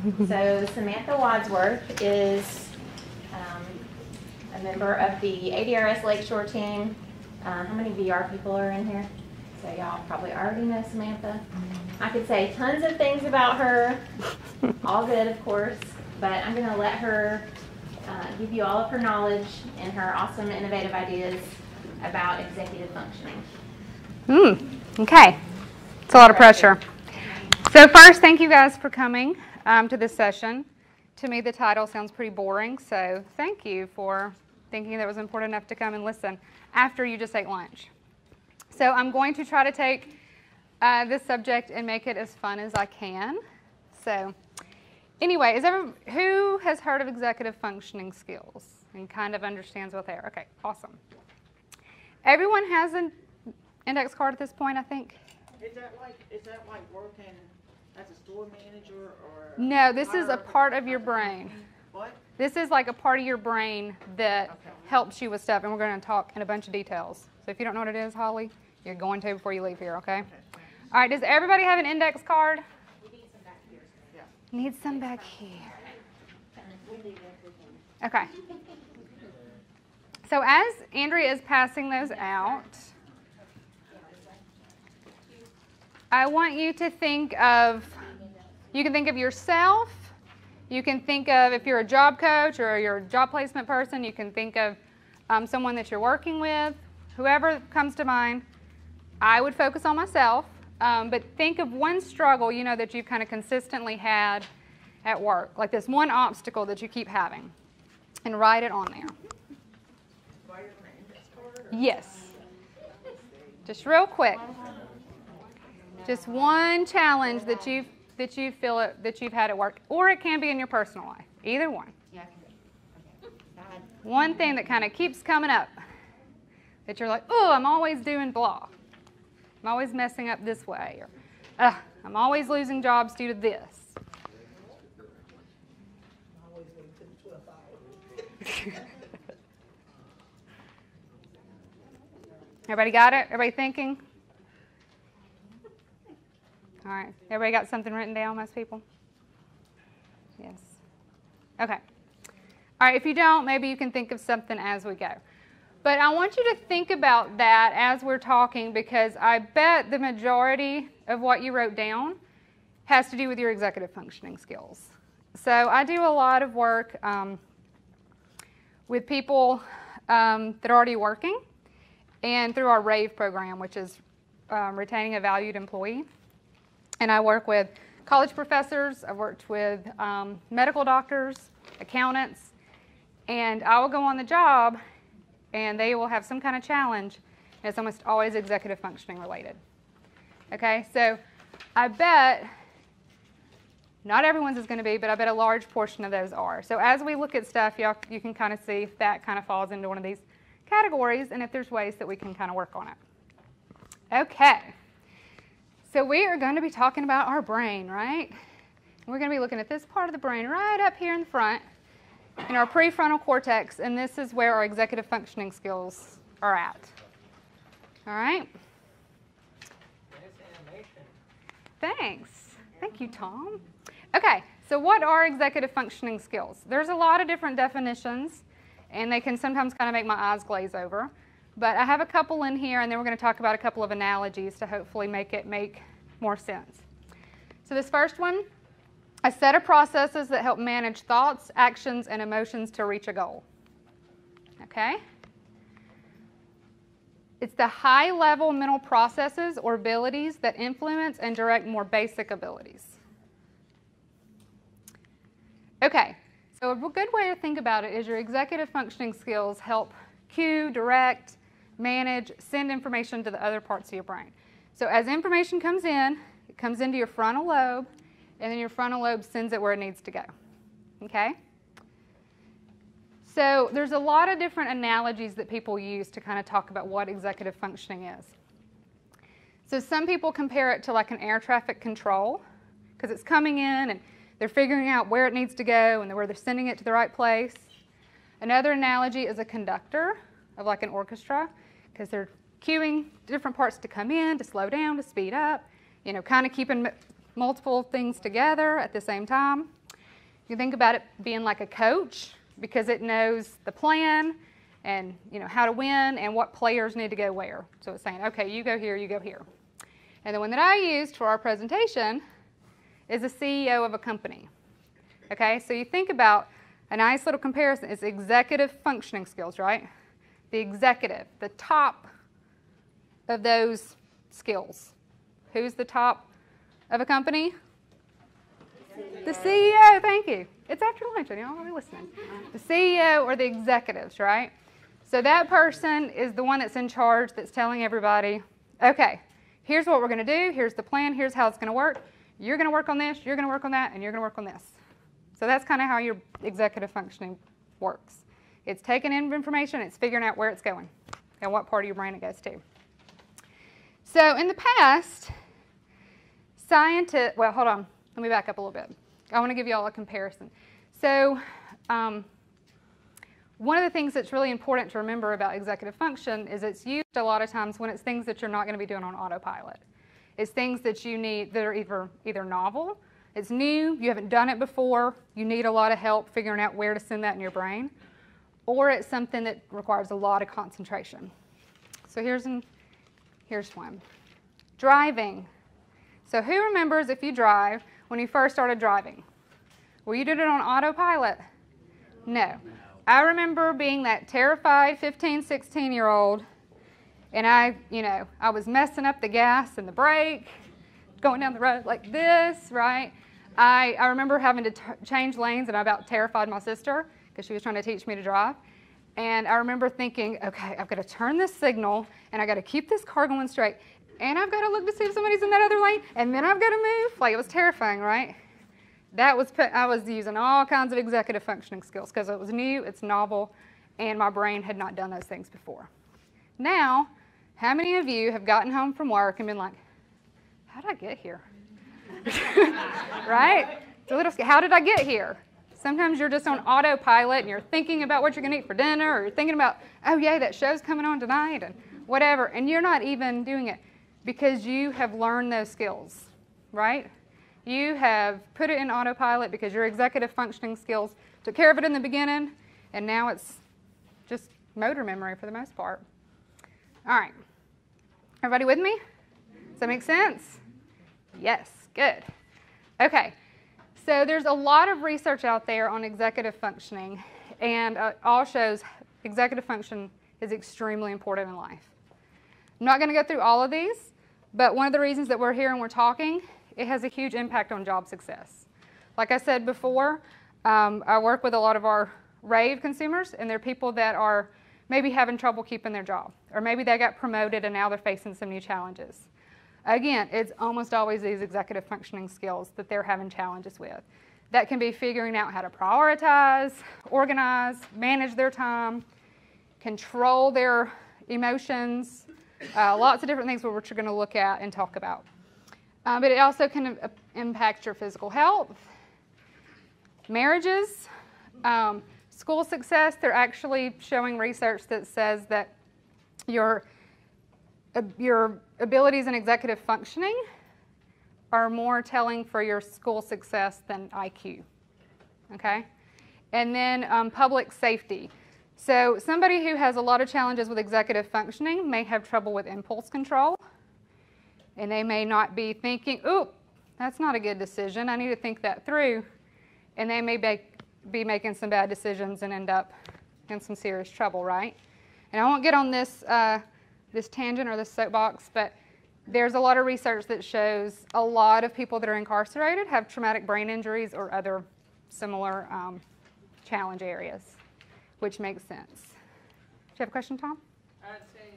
So Samantha Wadsworth is a member of the ADRS Lakeshore team. How many VR people are in here? So y'all probably already know Samantha. I could say tons of things about her, all good of course, but I'm going to let her give you all of her knowledge and her awesome innovative ideas about executive functioning. Okay, it's a lot of pressure. So first, thank you guys for coming to this session. To me, the title sounds pretty boring, so thank you for thinking that it was important enough to come and listen after you just ate lunch. So I'm going to try to take this subject and make it as fun as I can. So anyway, who has heard of executive functioning skills and kind of understands what they are? Okay, awesome. Everyone has an index card at this point, I think. Is that like working as a store manager or? No, this is a part of your brain. What? This is like a part of your brain that helps you with stuff, and we're going to talk in a bunch of details. So if you don't know what it is, Holly, you're going to before you leave here, okay? All right, does everybody have an index card? We need some back here. Yeah. Need some back here. Okay. So as Andrea is passing those out, I want you to think of, you can think of yourself, you can think of, if you're a job coach or you're a job placement person, you can think of someone that you're working with, whoever comes to mind. I would focus on myself, but think of one struggle, you know, that you've kind of consistently had at work, like this one obstacle that you keep having, and write it on there. Yes. Just real quick. Just one challenge that you feel that you've had at work, or it can be in your personal life. Either one. Yeah. One thing that kind of keeps coming up that you're like, oh, I'm always doing blah. I'm always messing up this way, or I'm always losing jobs due to this. Everybody got it? Everybody thinking? All right. Everybody got something written down, most people? Yes. Okay. All right. If you don't, maybe you can think of something as we go. But I want you to think about that as we're talking, because I bet the majority of what you wrote down has to do with your executive functioning skills. So I do a lot of work with people that are already working, and through our RAVE program, which is Retaining a Valued Employee. And I work with college professors, I've worked with medical doctors, accountants, and I will go on the job and they will have some kind of challenge, and it's almost always executive functioning related. Okay, so I bet, not everyone's is going to be, but I bet a large portion of those are. So as we look at stuff, you can kind of see if that kind of falls into one of these categories and if there's ways that we can kind of work on it. Okay. So we are going to be talking about our brain, right? We're going to be looking at this part of the brain right up here in the front, in our prefrontal cortex, and this is where our executive functioning skills are at. All right? Thanks. Thank you, Tom. Okay, so what are executive functioning skills? There's a lot of different definitions, and they can sometimes kind of make my eyes glaze over. But I have a couple in here, and then we're going to talk about a couple of analogies to hopefully make it make more sense. So this first one, a set of processes that help manage thoughts, actions, and emotions to reach a goal. Okay? It's the high-level mental processes or abilities that influence and direct more basic abilities. Okay, so a good way to think about it is your executive functioning skills help cue, direct, manage, send information to the other parts of your brain. So as information comes in, it comes into your frontal lobe, and then your frontal lobe sends it where it needs to go. Okay? So there's a lot of different analogies that people use to kind of talk about what executive functioning is. So some people compare it to like an air traffic control, because it's coming in and they're figuring out where it needs to go and where they're sending it to the right place. Another analogy is a conductor of like an orchestra, because they're cueing different parts to come in, to slow down, to speed up, you know, kind of keeping multiple things together at the same time. You think about it being like a coach because it knows the plan and how to win and what players need to go where. So it's saying, okay, you go here, you go here. And the one that I used for our presentation is the CEO of a company. Okay, so you think about a nice little comparison. It's executive functioning skills, right? The executive, the top of those skills. Who's the top of a company? The CEO, thank you. It's after lunch, and y'all will be listening. The CEO or the executives, right? So that person is the one that's in charge, that's telling everybody, okay, here's what we're going to do, here's the plan, here's how it's going to work. You're going to work on this, you're going to work on that, and you're going to work on this. So that's kind of how your executive functioning works. It's taking in information, it's figuring out where it's going and what part of your brain it goes to. So in the past, scientists, well, hold on. Let me back up a little bit. I want to give you all a comparison. So one of the things that's really important to remember about executive function is it's used a lot of times when it's things that you're not going to be doing on autopilot. It's things that you need that are either novel, it's new, you haven't done it before, you need a lot of help figuring out where to send that in your brain, or it's something that requires a lot of concentration. So here's one. Driving. So who remembers if you drive when you first started driving? Well, you did it on autopilot? No. I remember being that terrified 15, 16-year-old, and I was messing up the gas and the brake, going down the road like this, right? I remember having to change lanes, and I about terrified my sister because she was trying to teach me to drive. And I remember thinking, okay, I've got to turn this signal, and I've got to keep this car going straight, and I've got to look to see if somebody's in that other lane, and then I've got to move. Like, it was terrifying, right? I was using all kinds of executive functioning skills because it was new, it's novel, and my brain had not done those things before. Now, how many of you have gotten home from work and been like, how did I get here? Right? It's a little scary. How did I get here? Sometimes you're just on autopilot and you're thinking about what you're going to eat for dinner, or you're thinking about, oh yeah, that show's coming on tonight, and whatever, and you're not even doing it because you have learned those skills, right? You have put it in autopilot because your executive functioning skills took care of it in the beginning, and now it's just motor memory for the most part. All right. Everybody with me? Does that make sense? Yes, good. Okay, so there's a lot of research out there on executive functioning, and all shows executive function is extremely important in life. I'm not going to go through all of these, but one of the reasons that we're here and we're talking, it has a huge impact on job success. Like I said before, I work with a lot of our rave consumers, and they're people that are maybe having trouble keeping their job, or maybe they got promoted and now they're facing some new challenges. Again, it's almost always these executive functioning skills that they're having challenges with. That can be figuring out how to prioritize, organize, manage their time, control their emotions, lots of different things which we're going to look at and talk about. But it also can impact your physical health, marriages, school success. They're actually showing research that says that your abilities in executive functioning are more telling for your school success than IQ, okay? And then public safety. So somebody who has a lot of challenges with executive functioning may have trouble with impulse control, and they may not be thinking, ooh, that's not a good decision, I need to think that through, and they may be making some bad decisions and end up in some serious trouble, right? And I won't get on this this tangent or this soapbox, but there's a lot of research that shows a lot of people that are incarcerated have traumatic brain injuries or other similar challenge areas, which makes sense. Do you have a question, Tom? I'd say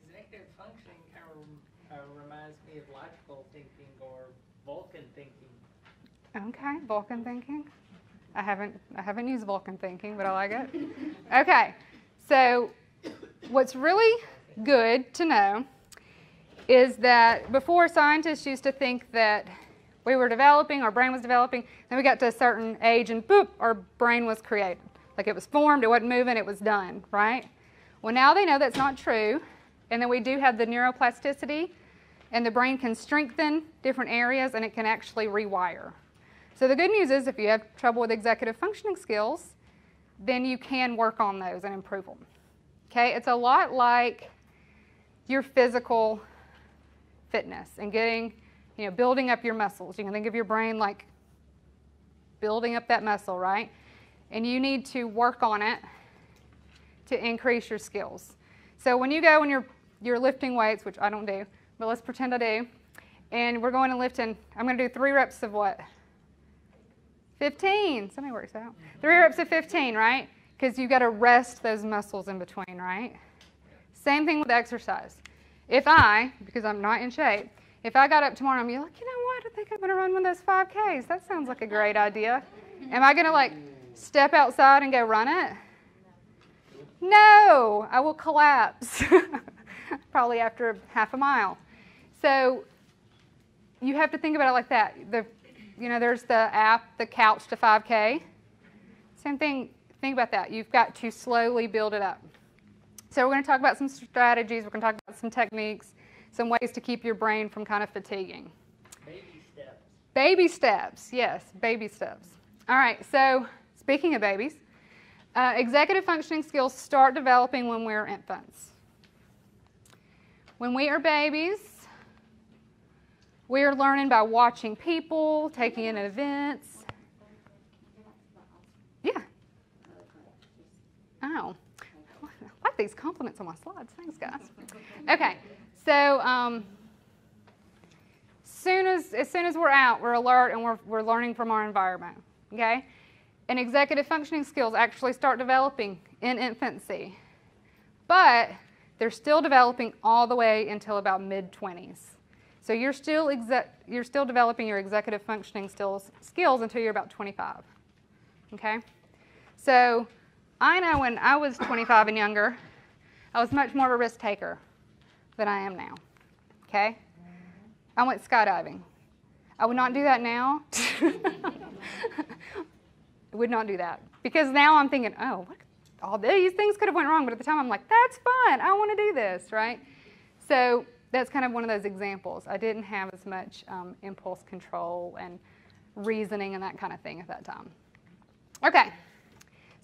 executive functioning kind of reminds me of logical thinking or Vulcan thinking. Okay, Vulcan thinking. I haven't used Vulcan thinking, but I like it. Okay, so what's really good to know is that before, scientists used to think that we were developing, our brain was developing, then we got to a certain age and boop, our brain was created. Like it was formed, it wasn't moving, it was done, right? Well, now they know that's not true, and then we do have the neuroplasticity, and the brain can strengthen different areas and it can actually rewire. So the good news is if you have trouble with executive functioning skills, then you can work on those and improve them. Okay, it's a lot like your physical fitness and getting, building up your muscles. You can think of your brain like building up that muscle, right? And you need to work on it to increase your skills. So when you go and you're lifting weights, which I don't do, but let's pretend I do, and we're going to lift, and I'm going to do 3 reps of what? 15. Somebody works out. 3 reps of 15, right? Because you've got to rest those muscles in between, right? Same thing with exercise. If because I'm not in shape, if I got up tomorrow and I'm like, you know what, I think I'm going to run one of those 5Ks. That sounds like a great idea. Am I going to step outside and go run it? No, I will collapse probably after half a mile. So you have to think about it like that. There's the app, the Couch to 5K. Same thing, think about that. You've got to slowly build it up. So we're going to talk about some strategies. We're going to talk about some techniques, some ways to keep your brain from kind of fatiguing. Baby steps. Baby steps, yes, baby steps. All right, so speaking of babies, executive functioning skills start developing when we're infants. When we are babies, we are learning by watching people, taking in events. Yeah. Oh, I like these compliments on my slides. Thanks, guys. Okay, so as soon as we're out, we're alert and we're learning from our environment. Okay, and executive functioning skills actually start developing in infancy, but they're still developing all the way until about mid-20s. So you're still developing your executive functioning skills until you're about 25. Okay? So I know when I was 25 and younger, I was much more of a risk taker than I am now. Okay? I went skydiving. I would not do that now. I would not do that. Because now I'm thinking, oh, all these things could have went wrong, but at the time I'm like, that's fun. I want to do this, right? So that's kind of one of those examples. I didn't have as much impulse control and reasoning and that kind of thing at that time. Okay,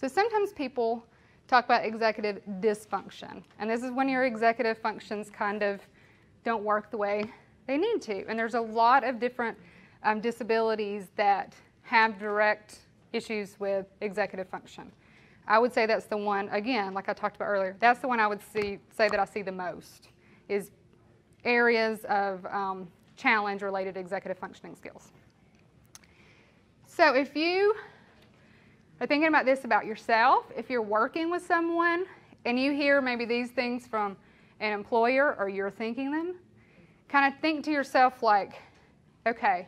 so sometimes people talk about executive dysfunction, and this is when your executive functions kind of don't work the way they need to. And there's a lot of different disabilities that have direct issues with executive function. I would say that's the one, again, like I talked about earlier, that's the one I would say that I see the most, is areas of challenge related to executive functioning skills. So if you are thinking about this about yourself, if you're working with someone and you hear maybe these things from an employer or you're thinking them, kind of think to yourself like, okay,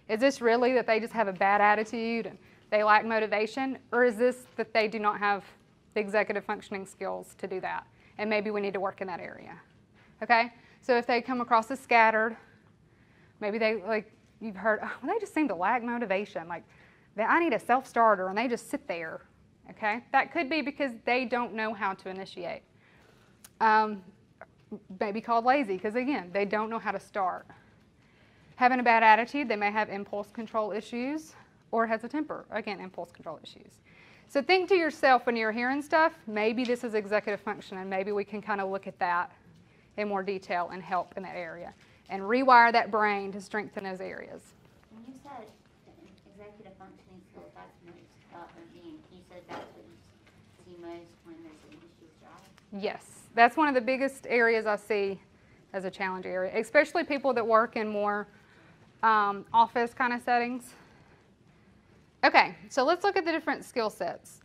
is this really that they just have a bad attitude and they lack motivation, or is this that they do not have the executive functioning skills to do that, and maybe we need to work in that area, okay? So if they come across as scattered, maybe they, you've heard, oh, they just seem to lack motivation, I need a self-starter, and they just sit there, okay? That could be because they don't know how to initiate. Maybe called lazy, because again, they don't know how to start. Having a bad attitude, they may have impulse control issues, or has a temper, again, impulse control issues. So think to yourself when you're hearing stuff, maybe this is executive function, and maybe we can kind of look at that in more detail and help in that area, and rewire that brain to strengthen those areas. When you said executive functioning skills, that's most, you said that's what you see most when there's an issue with jobs? Yes, that's one of the biggest areas I see as a challenge area, especially people that work in more office kind of settings. Okay, so let's look at the different skill sets.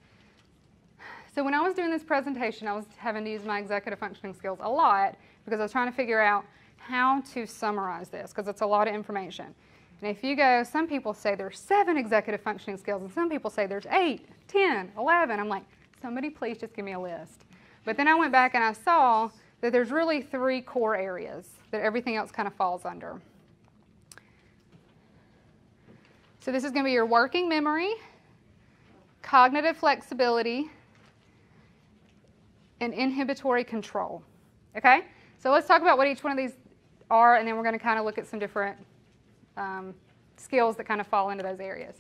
So when I was doing this presentation, I was having to use my executive functioning skills a lot because I was trying to figure out how to summarize this because it's a lot of information. And if you go, some people say there's 7 executive functioning skills, and some people say there's 8, 10, 11. I'm like, somebody please just give me a list. But then I went back and I saw that there's really 3 core areas that everything else kind of falls under. So this is going to be your working memory, cognitive flexibility, and inhibitory control. Okay? So let's talk about what each one of these are, and then we're going to kind of look at some different skills that kind of fall into those areas.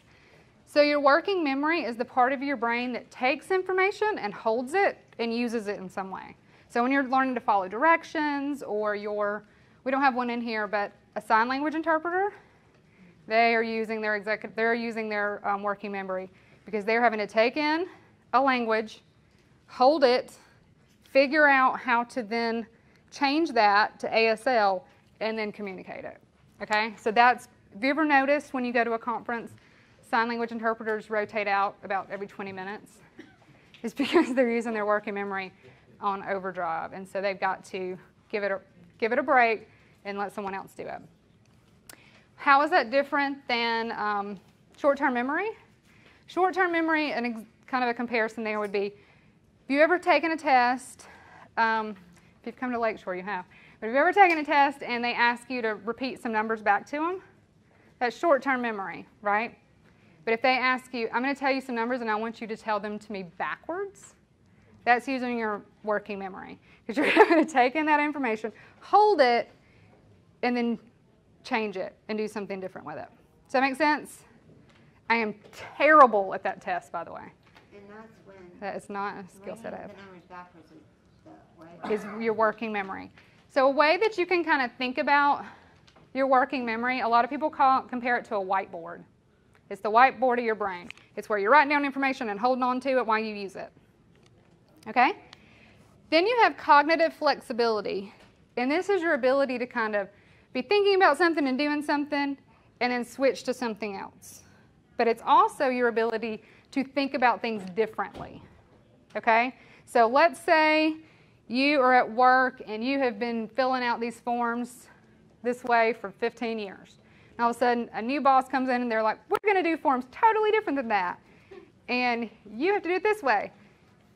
So your working memory is the part of your brain that takes information and holds it and uses it in some way. So when you're learning to follow directions, or we don't have one in here, but a sign language interpreter, they are using their working memory, because they're having to take in a language, hold it, figure out how to then change that to ASL, and then communicate it. Okay? So have you ever noticed when you go to a conference, sign language interpreters rotate out about every 20 minutes? It's because they're using their working memory on overdrive, and so they've got to give it a break and let someone else do it. How is that different than short-term memory? Short-term memory, and kind of a comparison there would be, have you ever taken a test, if you've come to Lakeshore, you have, but have you ever taken a test and they ask you to repeat some numbers back to them? That's short-term memory, right? But if they ask you, I'm going to tell you some numbers and I want you to tell them to me backwards, that's using your working memory. Because you're going to take in that information, hold it, and then change it and do something different with it. Does that make sense? I am terrible at that test, by the way. And that's when. That is not a skill set I have. The numbers backwards is the way. Is your working memory. So a way that you can kind of think about your working memory, a lot of people compare it to a whiteboard. It's the whiteboard of your brain. It's where you're writing down information and holding on to it while you use it. Okay? Then you have cognitive flexibility. And this is your ability to kind of be thinking about something and doing something and then switch to something else. But it's also your ability to think about things differently. Okay? So let's say you are at work and you have been filling out these forms this way for 15 years. And all of a sudden, a new boss comes in and they're like, we're going to do forms totally different than that. And you have to do it this way.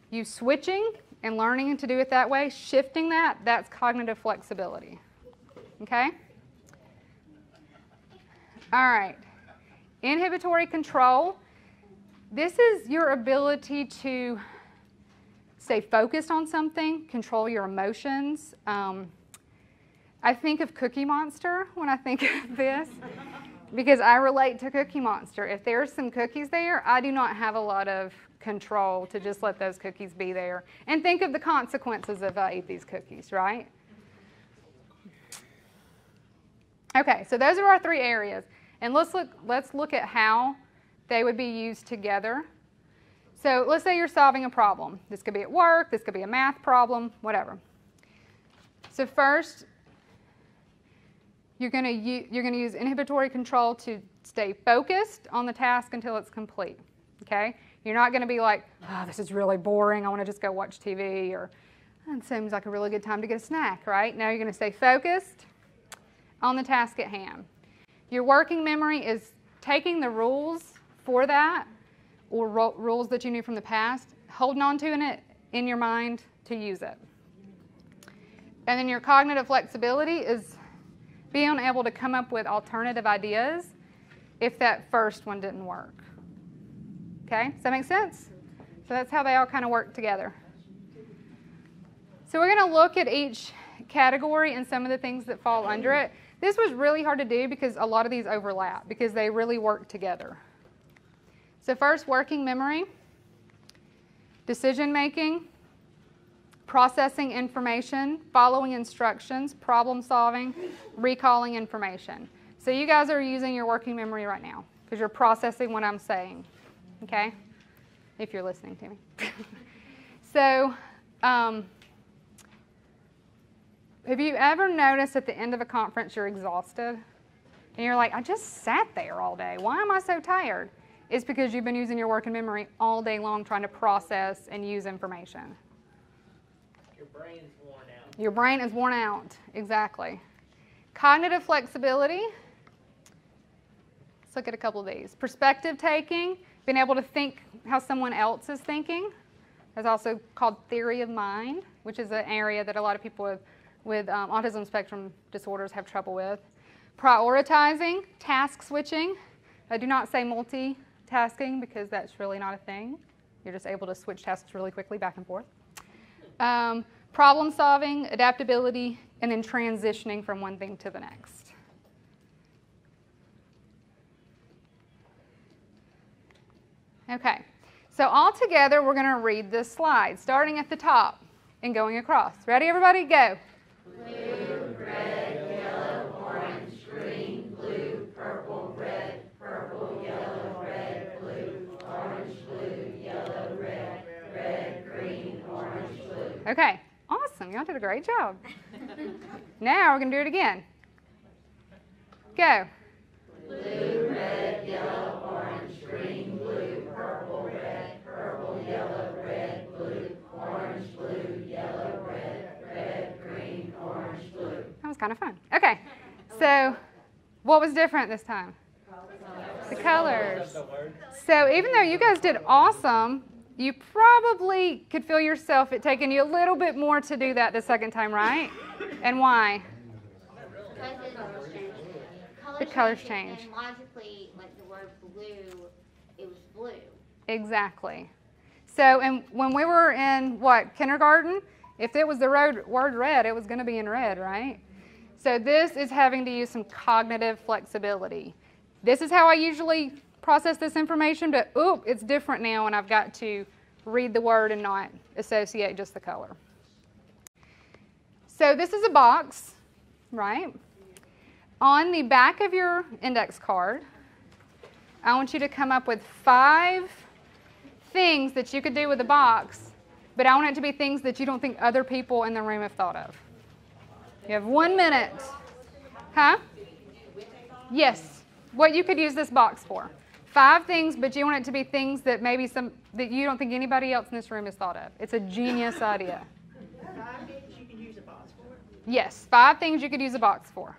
You switching and learning to do it that way, shifting that, that's cognitive flexibility. Okay? All right. Inhibitory control. This is your ability to stay focused on something, control your emotions. I think of Cookie Monster when I think of this, because I relate to Cookie Monster. If there's some cookies there, I do not have a lot of control to just let those cookies be there. And think of the consequences if I eat these cookies, right? Okay, so those are our three areas. And let's look at how they would be used together. So let's say you're solving a problem. This could be at work, this could be a math problem, whatever. So first, you're going to use inhibitory control to stay focused on the task until it's complete. Okay? You're not going to be like, oh, this is really boring, I want to just go watch TV, or it seems like a really good time to get a snack, right? Now you're going to stay focused on the task at hand. Your working memory is taking the rules for that, or rules that you knew from the past, holding on to it in your mind to use it. And then your cognitive flexibility is being able to come up with alternative ideas if that first one didn't work. Okay, does that make sense? So that's how they all kind of work together. So we're going to look at each category and some of the things that fall under it. This was really hard to do because a lot of these overlap, because they really work together. So first, working memory, decision making, processing information, following instructions, problem solving, recalling information. So you guys are using your working memory right now because you're processing what I'm saying, okay? If you're listening to me. So have you ever noticed at the end of a conference you're exhausted? And you're like, I just sat there all day. Why am I so tired? It's because you've been using your working memory all day long trying to process and use information. Your brain's worn out. Your brain is worn out, exactly. Cognitive flexibility. Let's look at a couple of these. Perspective taking, being able to think how someone else is thinking. That's also called theory of mind, which is an area that a lot of people with autism spectrum disorders have trouble with. Prioritizing, task switching. I do not say multitasking because that's really not a thing. You're just able to switch tasks really quickly back and forth. Problem solving, adaptability, and then transitioning from one thing to the next. Okay, so all together we're going to read this slide, starting at the top and going across. Ready, everybody? Go. Blue, red, yellow, orange, green, blue, purple, red, yellow, red, blue, orange, blue, yellow, red, green, orange, blue. Okay, awesome. Y'all did a great job. Now we're going to do it again. Go. Blue, red, yellow, orange, green, blue, purple, yellow, red, blue, orange, blue, yellow, red, green, orange, blue. That was kind of fun. Okay, so what was different this time? The colors. So even though you guys did awesome, you probably could feel yourself it taking you a little bit more to do that the second time, right? And why? The colors change. And logically, like the word blue, it was blue. Exactly. So, and when we were in, kindergarten, if it was the word red, it was going to be in red, right? So this is having to use some cognitive flexibility. This is how I usually process this information, but it's different now when I've got to read the word and not associate just the color. So this is a box, right? On the back of your index card, I want you to come up with 5 things that you could do with the box, but I want it to be things that you don't think other people in the room have thought of. You have 1 minute. Huh? Yes. What you could use this box for. 5 things, but you want it to be things that maybe that you don't think anybody else in this room has thought of. It's a genius idea. 5 things you can use a box for? Yes, 5 things you could use a box for.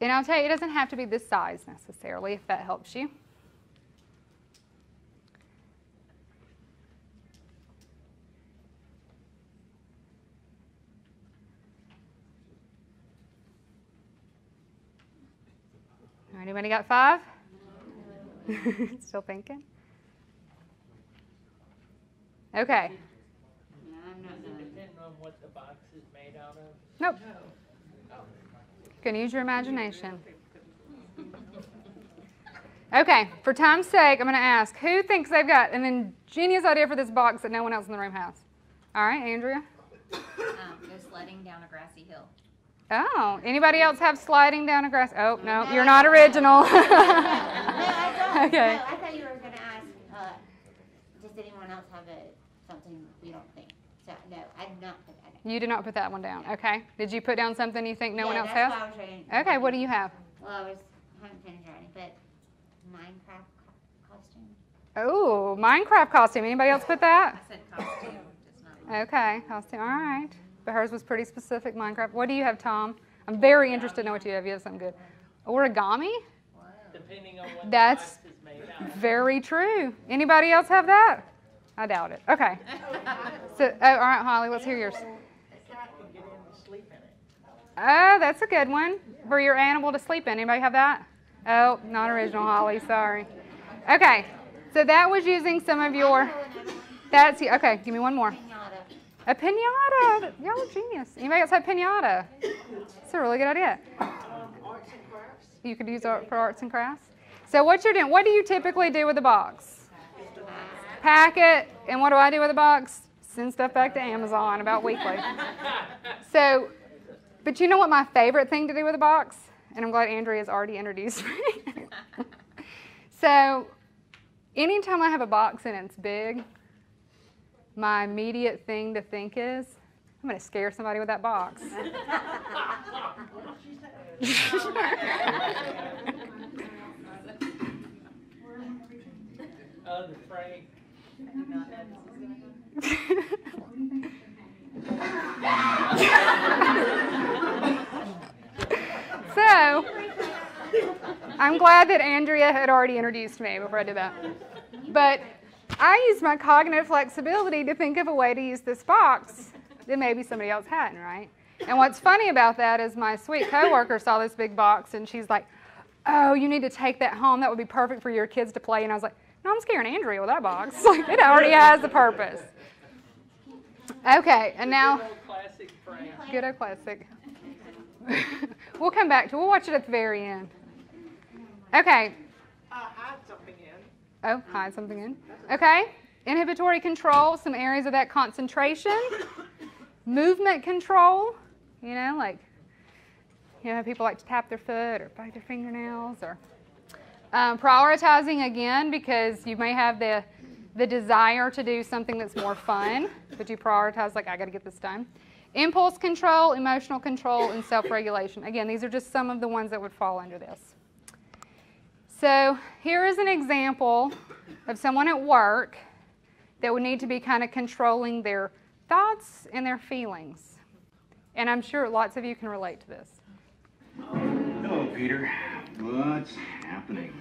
And I'll tell you, it doesn't have to be this size necessarily, if that helps you. Anybody got 5? Still thinking? Okay. Depending on what the box is made out of. Nope. You can use your imagination. Okay, for time's sake, I'm going to ask, who thinks they've got an ingenious idea for this box that no one else in the room has? All right, Andrea? Go sledding down a grassy hill. Oh, anybody else have sliding down a grass? Oh, no, you're not original. No, I don't. Okay. No, I thought you were going to ask, does anyone else have something we don't think? So, no, I did not put that in. You did not put that one down. Okay. Did you put down something you think no one else that's has? what I was writing. Okay, what do you have? Well, I haven't finished writing, but Minecraft costume. Oh, Minecraft costume. Anybody else put that? I said costume, just not. Okay, costume. All right. But hers was pretty specific, Minecraft. What do you have, Tom? I'm very interested to know what you have. You have something good. Origami? Depending on what That's the box is made out of. very true. Anybody else have that? I doubt it. Okay. So, all right, Holly, let's hear yours. A cat can get in and sleep in it. Oh, that's a good one. For your animal to sleep in. Anybody have that? Oh, not original, Holly. Sorry. Okay. So that was using some of your. That's okay. Give me one more. Pinata. A pinata. Y'all are genius. Anybody else have pinata? That's a really good idea. Arts and crafts. You could use art for arts and crafts. So what you're doing? What do you typically do with a box? Pack it, and what do I do with a box? Send stuff back to Amazon about weekly. So, but you know what my favorite thing to do with a box? And I'm glad Andrea's already introduced me. So, anytime I have a box and it's big, my immediate thing to think is, I'm going to scare somebody with that box. Oh, the frame. So, I'm glad that Andrea had already introduced me before I did that. But I used my cognitive flexibility to think of a way to use this box that maybe somebody else hadn't, right? And what's funny about that is my sweet coworker saw this big box and she's like, oh, you need to take that home. That would be perfect for your kids to play. And I was like, I'm scaring Andrea with that box. Like, it already has the purpose. Okay, and now, Good old classic prank. good old classic. We'll come back to it. We'll watch it at the very end. Okay. Hide something in. Oh, hide something in. Okay. Inhibitory control, some areas of that concentration. Movement control, like, people like to tap their foot or bite their fingernails. Or prioritizing, again, because you may have the desire to do something that's more fun, but you prioritize, like, I got to get this done. Impulse control, emotional control, and self-regulation. Again, these are just some of the ones that would fall under this. So here is an example of someone at work that would need to be kind of controlling their thoughts and their feelings. And I'm sure lots of you can relate to this. Hello, Peter. What's happening?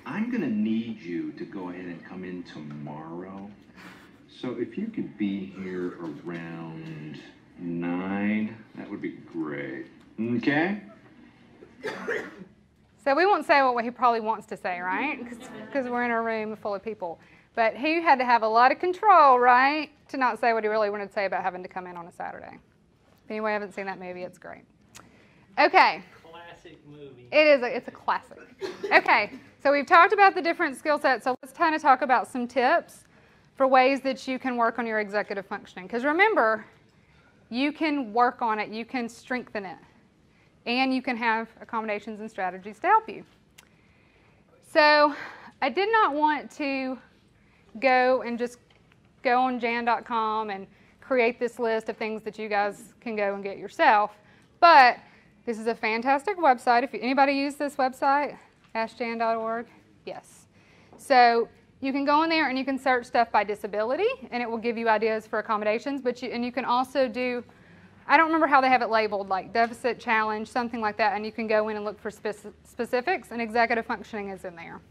I'm going to need you to go ahead and come in tomorrow. So if you could be here around 9, that would be great. Okay? So we won't say what he probably wants to say, right? Because we're in a room full of people. But he had to have a lot of control, right, to not say what he really wanted to say about having to come in on a Saturday. If anyone haven't seen that movie, it's great. Okay. Classic movie. It's a classic. Okay, so we've talked about the different skill sets, so let's kind of talk about some tips for ways that you can work on your executive functioning. Because remember, you can work on it, you can strengthen it, and you can have accommodations and strategies to help you. So I did not want to go and just go on jan.com and create this list of things that you guys can go and get yourself, but this is a fantastic website. If anybody use this website, askjan.org? Yes. So you can go in there and you can search stuff by disability, and it will give you ideas for accommodations. But you can also do, I don't remember how they have it labeled, like deficit, challenge, something like that, and you can go in and look for specifics, and executive functioning is in there.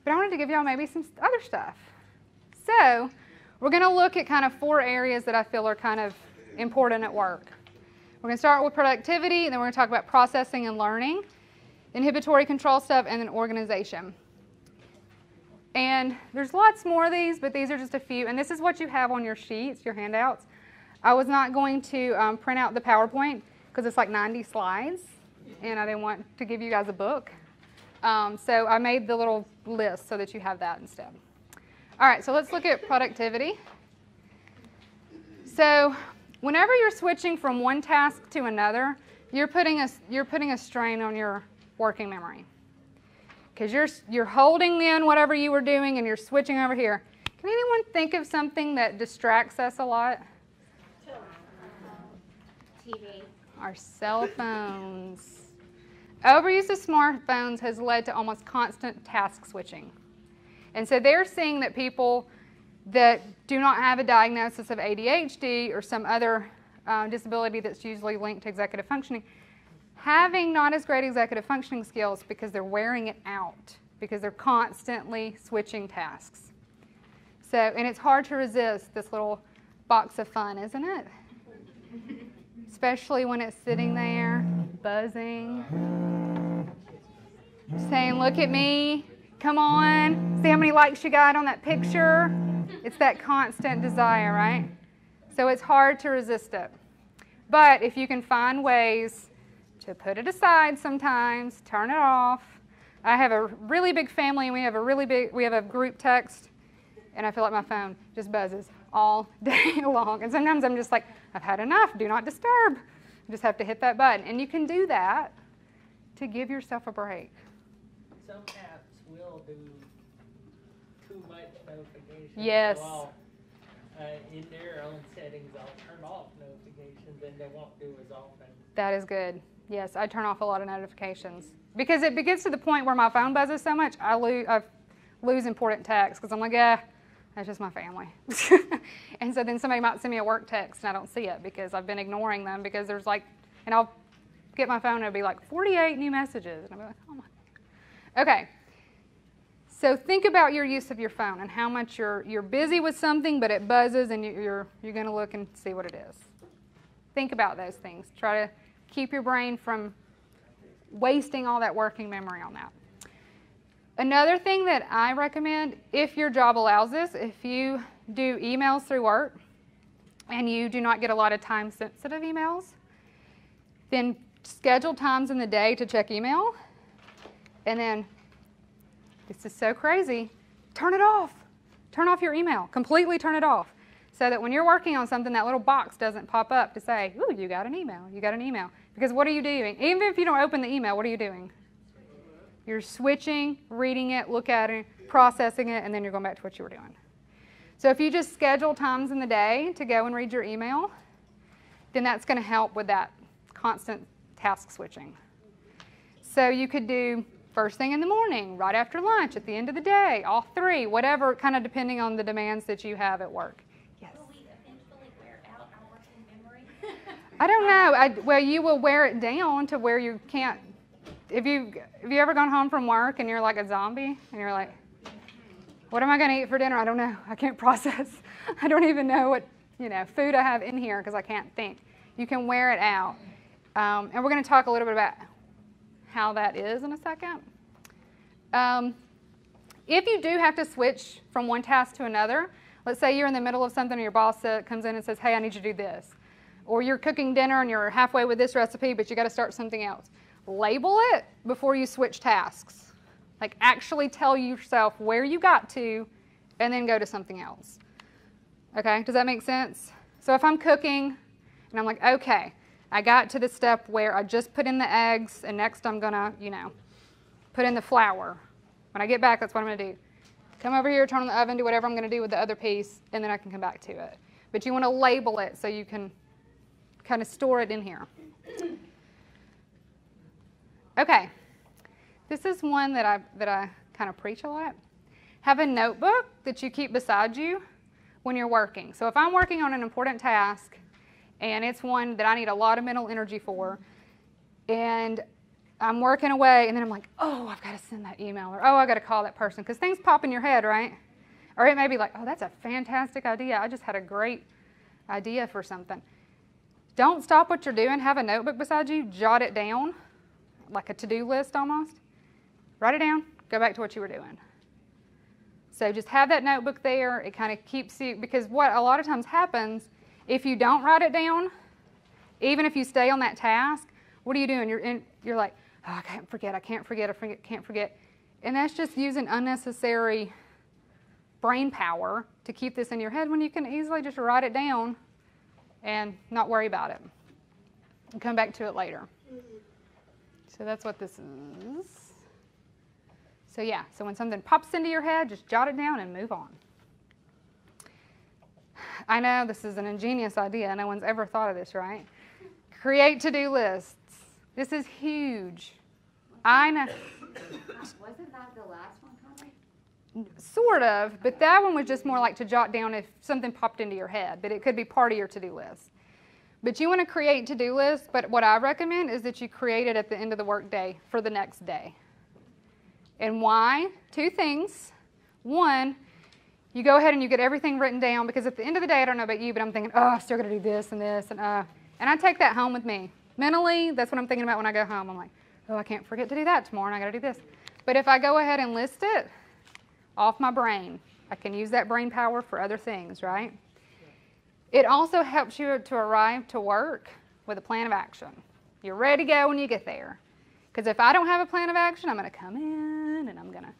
But I wanted to give y'all maybe some other stuff. So we're going to look at kind of 4 areas that I feel are kind of important at work. We're going to start with productivity, and then we're going to talk about processing and learning, inhibitory control stuff, and then organization. And there's lots more of these, but these are just a few. And this is what you have on your sheets, your handouts. I was not going to print out the PowerPoint because it's like 90 slides, and I didn't want to give you guys a book. So I made the little list so that you have that instead. All right, so let's look at productivity. So whenever you're switching from one task to another, you're putting a strain on your working memory. Because you're holding in whatever you were doing and you're switching over here. Can anyone think of something that distracts us a lot? TV. Our cell phones. Overuse of smartphones has led to almost constant task switching. And so they're seeing that people that do not have a diagnosis of ADHD or some other disability that's usually linked to executive functioning, having not as great executive functioning skills because they're wearing it out, because they're constantly switching tasks. So, and it's hard to resist this little box of fun, isn't it? Especially when it's sitting there, buzzing, saying, look at me, come on, see how many likes you got on that picture? It's that constant desire, right? So it's hard to resist it. But if you can find ways to put it aside sometimes, turn it off. I have a really big family, and we have a group text, and I feel like my phone just buzzes all day long. And sometimes I'm just like, I've had enough, do not disturb. You just have to hit that button. And you can do that to give yourself a break. Some apps will do too much notifications. Yes. So in their own settings, I'll turn off notifications, and they won't do as often. That is good. Yes, I turn off a lot of notifications. Because it gets to the point where my phone buzzes so much, I lose important texts because I'm like, that's just my family. And so then somebody might send me a work text and I don't see it because I've been ignoring them because there's like, and I'll get my phone and it'll be like 48 new messages. And I'll be like, oh my God. Okay. So think about your use of your phone and how much you're busy with something, but it buzzes and you're going to look and see what it is. Think about those things. Try to keep your brain from wasting all that working memory on that. Another thing that I recommend, if your job allows this, if you do emails through work and you do not get a lot of time-sensitive emails, then schedule times in the day to check email. And then, this is so crazy, turn it off. Turn off your email. Completely turn it off. So that when you're working on something, that little box doesn't pop up to say, ooh, you got an email, you got an email. Because what are you doing? Even if you don't open the email, what are you doing? You're switching, reading it, look at it, processing it, and then you're going back to what you were doing. So if you just schedule times in the day to go and read your email, then that's going to help with that constant task switching. So you could do first thing in the morning, right after lunch, at the end of the day, all three, whatever, kind of depending on the demands that you have at work. Yes? Will we eventually wear out our working memory? I don't know. Well, you will wear it down to where you can't. Have you ever gone home from work and you're like a zombie and you're like, what am I going to eat for dinner? I don't know. I can't process. I don't even know what food I have in here because I can't think. You can wear it out. And we're going to talk a little bit about how that is in a second. If you do have to switch from one task to another, let's say you're in the middle of something and your boss comes in and says, hey, I need you to do this. Or you're cooking dinner and you're halfway with this recipe, but you got to start something else. Label it before you switch tasks. Like actually tell yourself where you got to and then go to something else. Okay, does that make sense? So if I'm cooking and I'm like, okay, I got to the step where I just put in the eggs and next I'm gonna, put in the flour. When I get back, that's what I'm gonna do. Come over here, turn on the oven, do whatever I'm gonna do with the other piece, and then I can come back to it. But you wanna label it so you can kind of store it in here. Okay, this is one that I kind of preach a lot. Have a notebook that you keep beside you when you're working. So if I'm working on an important task and it's one that I need a lot of mental energy for, and I'm working away and then I'm like, oh, I've got to send that email, or oh, I got to call that person, because things pop in your head, right? Or it may be like, oh, that's a fantastic idea. I just had a great idea for something. Don't stop what you're doing. Have a notebook beside you. Jot it down, like a to-do list almost. Write it down. Go back to what you were doing. So just have that notebook there. It kind of keeps you, because what a lot of times happens, if you don't write it down, even if you stay on that task, what are you doing? You're like, oh, I can't forget. And that's just using unnecessary brain power to keep this in your head when you can easily just write it down and not worry about it and come back to it later. So that's what this is. So yeah, so when something pops into your head, just jot it down and move on. I know this is an ingenious idea. No one's ever thought of this, right? Create to-do lists. This is huge. I know. Wasn't that the last one kind of? Sort of, but that one was just more like to jot down if something popped into your head, but it could be part of your to-do list. But you want to create to-do lists, but what I recommend is that you create it at the end of the workday for the next day. And why? Two things. One, you go ahead and you get everything written down, because at the end of the day, I don't know about you, but I'm thinking, oh, I still got to do this and this, and I take that home with me. Mentally, that's what I'm thinking about when I go home. I'm like, oh, I can't forget to do that tomorrow, and I got to do this. But if I go ahead and list it off my brain, I can use that brain power for other things, right? It also helps you to arrive to work with a plan of action. You're ready to go when you get there. Because if I don't have a plan of action, I'm going to come in and I'm going to,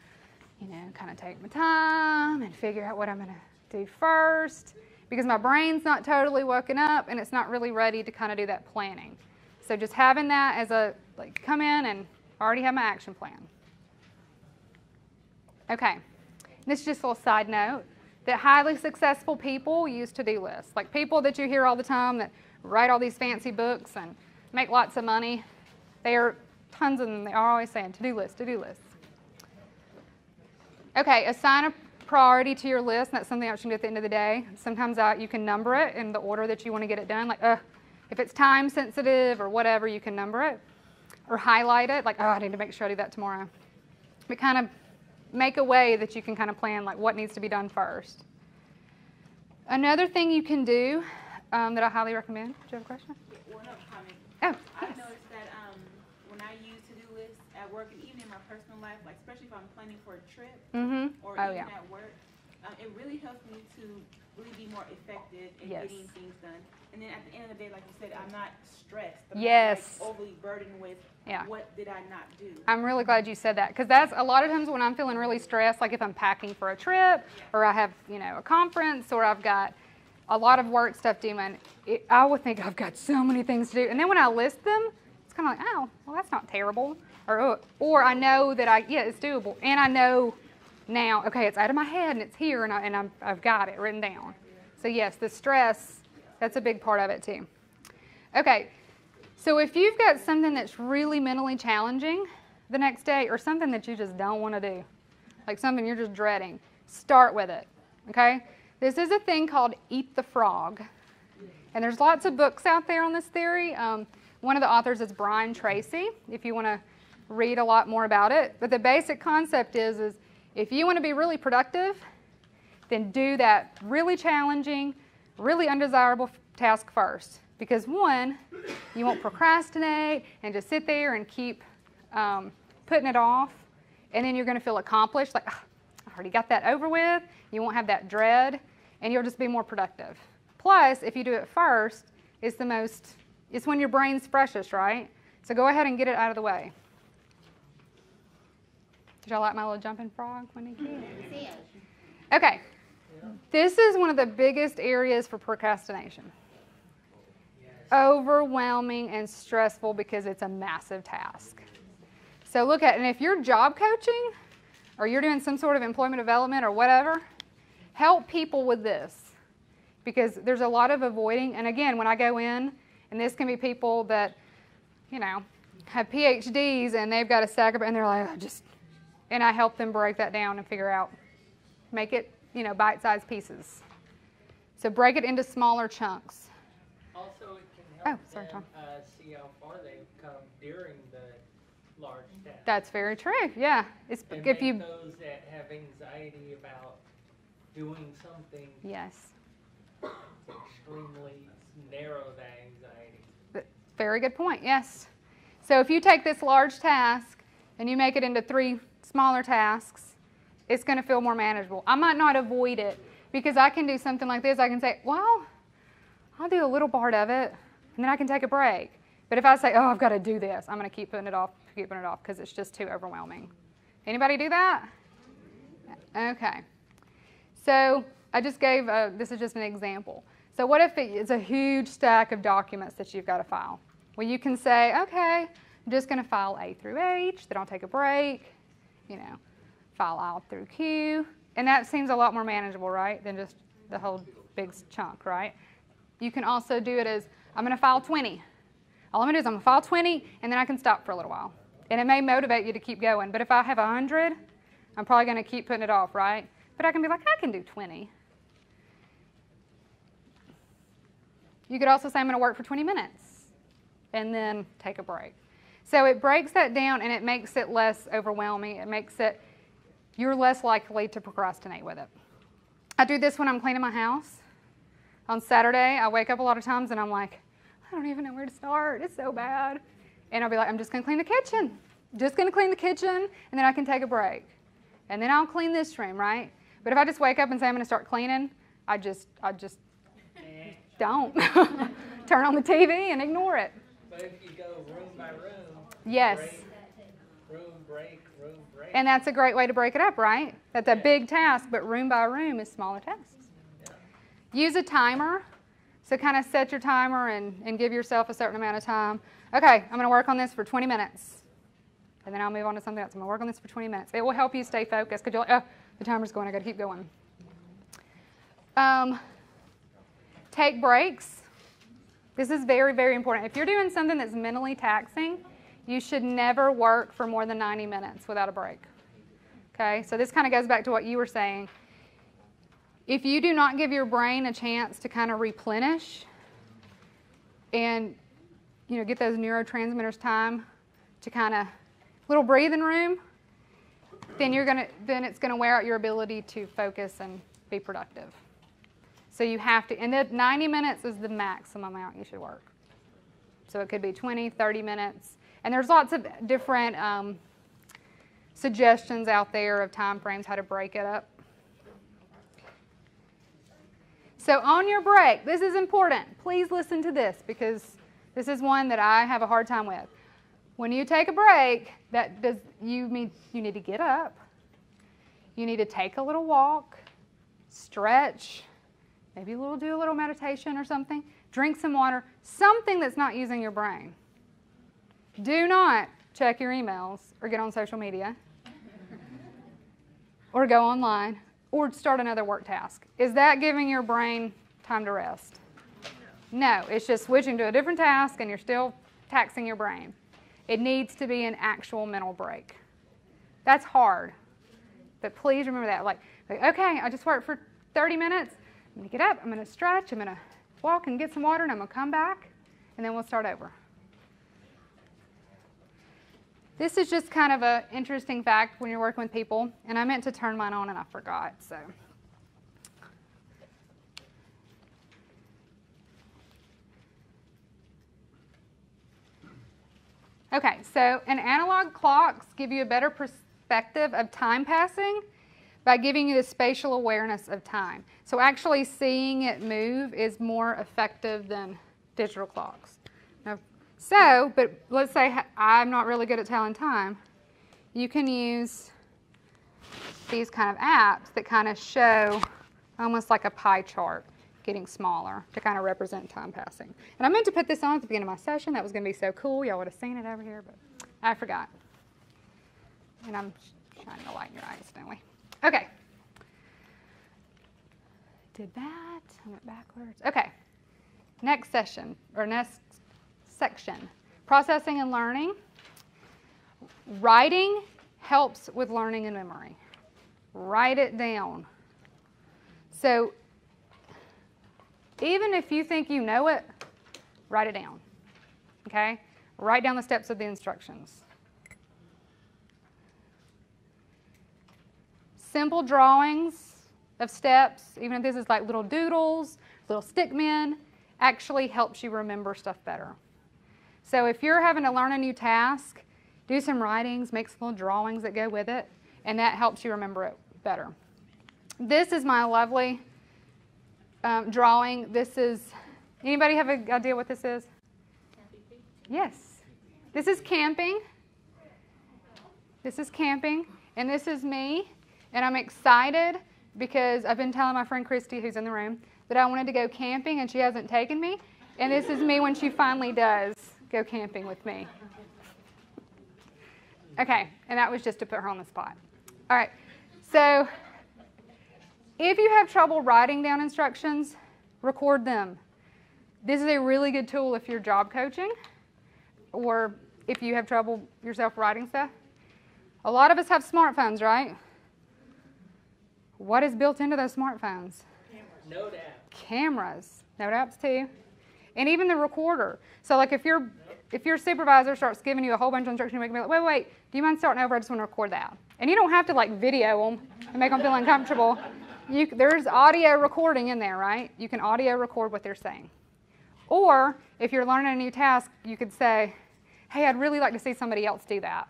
kind of take my time and figure out what I'm going to do first, because my brain's not totally woken up and it's not really ready to kind of do that planning. So just having that as a, come in and already have my action plan. Okay, this is just a little side note, that highly successful people use to-do lists. Like people that you hear all the time that write all these fancy books and make lots of money, tons of them, they are always saying to-do lists, to-do lists. Okay, assign a priority to your list, and that's something else you can do at the end of the day. Sometimes you can number it in the order that you want to get it done. Like, if it's time sensitive or whatever, you can number it. Or highlight it, like, oh, I need to make sure I do that tomorrow. But kind of make a way that you can kind of plan like what needs to be done first. Another thing you can do that I highly recommend. Do you have a question? One other comment. Oh, I yes. noticed that when I use to-do lists at work and even in my personal life, like especially if I'm planning for a trip or Oh, even yeah. at work, it really helps me to really be more effective in Yes. getting things done. And then at the end of the day, like you said, I'm not stressed. I'm Yes. not like overly burdened with Yeah. what did I not do. I'm really glad you said that, because that's a lot of times when I'm feeling really stressed, like if I'm packing for a trip or I have, a conference or I've got a lot of work stuff doing, I would think I've got so many things to do. And then when I list them, it's kind of like, oh, well, that's not terrible. Or I know that it's doable. And I know now, okay, it's out of my head and it's here and I've got it written down. So yes, the stress, that's a big part of it too. Okay, so if you've got something that's really mentally challenging the next day or something that you just don't want to do, like something you're just dreading, start with it, okay? This is a thing called Eat the Frog. And there's lots of books out there on this theory. One of the authors is Brian Tracy, if you want to read a lot more about it. But the basic concept is if you want to be really productive, then do that really challenging, really undesirable task first. Because one, you won't procrastinate and just sit there and keep putting it off. And then you're going to feel accomplished, like, oh, I already got that over with. You won't have that dread, and you'll just be more productive. Plus, if you do it first, it's when your brain's freshest, right? So go ahead and get it out of the way. Did y'all like my little jumping frog when he came? Okay. This is one of the biggest areas for procrastination. Overwhelming and stressful because it's a massive task. So look at it, and if you're job coaching or you're doing some sort of employment development or whatever, help people with this because there's a lot of avoiding. And again, when I go in, and this can be people that, have PhDs and they've got a stack of it and they're like, and I help them break that down and figure out, make it, bite-sized pieces. So break it into smaller chunks. Also, it can help sorry, them Tom. See how far they've come during the large task. That's very true, yeah. And make those that have anxiety about doing something Yes. extremely narrow that anxiety. Very good point, yes. So if you take this large task and you make it into 3 smaller tasks, it's going to feel more manageable. I might not avoid it because I can do something like this. I can say, well, I'll do a little part of it and then I can take a break. But if I say, oh, I've got to do this, I'm going to keep putting it off because it's just too overwhelming. Anybody do that? Okay. So I just gave, this is just an example. So what if it's a huge stack of documents that you've got to file? Well, you can say, okay, I'm just going to file A through H, then I'll take a break, file I through Q. And that seems a lot more manageable, right, than just the whole big chunk, right? You can also do it as, I'm going to file 20. All I'm going to do is I'm going to file 20, and then I can stop for a little while. And it may motivate you to keep going. But if I have 100, I'm probably going to keep putting it off, right? But I can be like, I can do 20. You could also say, I'm going to work for 20 minutes, and then take a break. So it breaks that down, and it makes it less overwhelming. It makes it, you're less likely to procrastinate with it. I do this when I'm cleaning my house. On Saturday, I wake up a lot of times, and I'm like, I don't even know where to start. It's so bad. And I'll be like, I'm just going to clean the kitchen. Just going to clean the kitchen, and then I can take a break. And then I'll clean this room, right? But if I just wake up and say I'm going to start cleaning, I just don't. Turn on the TV and ignore it. But if you go room by room, yes. break. And that's a great way to break it up, right? That's a big task, but room by room is smaller tasks. Yeah. Use a timer. So kind of set your timer and give yourself a certain amount of time. Okay, I'm going to work on this for 20 minutes. And then I'll move on to something else. I'm going to work on this for 20 minutes. It will help you stay focused because you're like, oh, the timer's going. I've got to keep going. Take breaks. This is very, very important. If you're doing something that's mentally taxing, you should never work for more than 90 minutes without a break. Okay, so this kind of goes back to what you were saying. If you do not give your brain a chance to kind of replenish and get those neurotransmitters time to kind of little breathing room, then it's going to wear out your ability to focus and be productive. So you have to, and the 90 minutes is the maximum amount you should work. So it could be 20, 30 minutes. And there's lots of different suggestions out there of time frames, how to break it up. So on your break, this is important. Please listen to this because this is one that I have a hard time with. When you take a break, you need to get up. You need to take a little walk, stretch, maybe do a little meditation or something. Drink some water, something that's not using your brain. Do not check your emails or get on social media or go online or start another work task. Is that giving your brain time to rest? No, it's just switching to a different task and you're still taxing your brain. It needs to be an actual mental break. That's hard, but please remember that. Like, okay, I just worked for 30 minutes. I'm going to get up, I'm going to stretch, I'm going to walk and get some water, and I'm going to come back, and then we'll start over. This is just kind of an interesting fact when you're working with people, and I meant to turn mine on and I forgot, so. Okay, so analog clocks give you a better perspective of time passing by giving you the spatial awareness of time. So actually seeing it move is more effective than digital clocks. Now, but let's say I'm not really good at telling time. You can use these kind of apps that kind of show almost like a pie chart getting smaller to kind of represent time passing. And I meant to put this on at the beginning of my session. That was going to be so cool. Y'all would have seen it over here, but I forgot. And I'm shining a light in your eye accidentally. Okay. Did that. I went backwards. Okay. Next session, or next section. Processing and learning. Writing helps with learning and memory. Write it down. So even if you think you know it, write it down. Okay? Write down the steps of the instructions. Simple drawings of steps, even if this is like little doodles, little stick men, actually helps you remember stuff better. So if you're having to learn a new task, do some writings, make some little drawings that go with it, and that helps you remember it better. This is my lovely drawing. This is, anybody have an idea what this is? Yes. This is camping. This is camping, and this is me. And I'm excited because I've been telling my friend Christy, who's in the room, that I wanted to go camping, and she hasn't taken me. And this is me when she finally does go camping with me. Okay, and that was just to put her on the spot. All right, so if you have trouble writing down instructions, record them. This is a really good tool if you're job coaching or if you have trouble yourself writing stuff. A lot of us have smartphones, right? What is built into those smartphones? Note app. Cameras. Note apps too. And even the recorder. So like if your supervisor starts giving you a whole bunch of instructions, you can be like, wait, do you mind starting over? I just want to record that. And you don't have to like video them and make them feel uncomfortable. There's audio recording in there, right? You can audio record what they're saying. Or if you're learning a new task, you could say, hey, I'd really like to see somebody else do that.